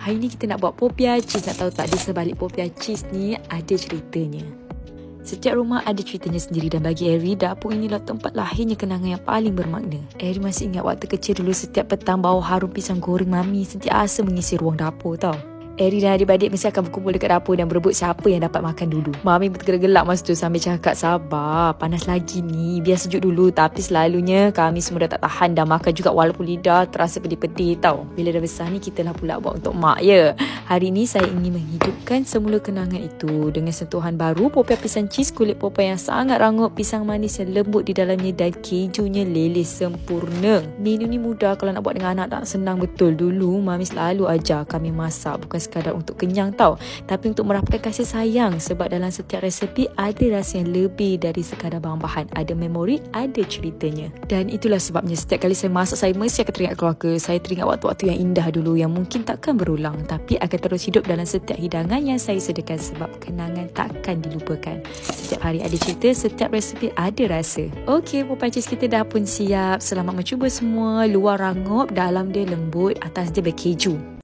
Hari ni kita nak buat popiah cheese. Nak tahu tak, di sebalik popiah cheese ni ada ceritanya. Setiap rumah ada ceritanya sendiri dan bagi Eri, dapur inilah tempat lahirnya kenangan yang paling bermakna. Eri masih ingat waktu kecil dulu setiap petang bau harum pisang goreng mami sentiasa mengisi ruang dapur tau. Eri dan adik-adik mesti akan berkumpul dekat dapur dan berebut siapa yang dapat makan dulu. Mami bergelak masa tu sambil cakap, sabar, panas lagi ni, biar sejuk dulu. Tapi selalunya kami semua dah tak tahan dah makan juga walaupun lidah terasa pedih-pedih tau. Bila dah besar ni kita lah pula buat untuk mak ya. Hari ni saya ingin menghidupkan semula kenangan itu dengan sentuhan baru popiah pisang cheese, kulit popiah yang sangat rangup, pisang manis yang lembut di dalamnya dan kejunya leleh sempurna. Minum ni mudah kalau nak buat dengan anak, tak senang betul. Dulu mami selalu ajar kami masak bukan sekadar untuk kenyang tau, tapi untuk merapatkan kasih sayang, sebab dalam setiap resepi ada rasa yang lebih dari sekadar bahan-bahan, ada memori, ada ceritanya. Dan itulah sebabnya setiap kali saya masak, saya mesti akan teringat keluarga, saya teringat waktu-waktu yang indah dulu yang mungkin takkan berulang, tapi akan terus hidup dalam setiap hidangan yang saya sediakan sebab kenangan takkan dilupakan. Setiap hari ada cerita, setiap resepi ada rasa. Okey, popiah cheese kita dah pun siap. Selamat mencuba semua. Luar rangup, dalam dia lembut, atas dia berkeju.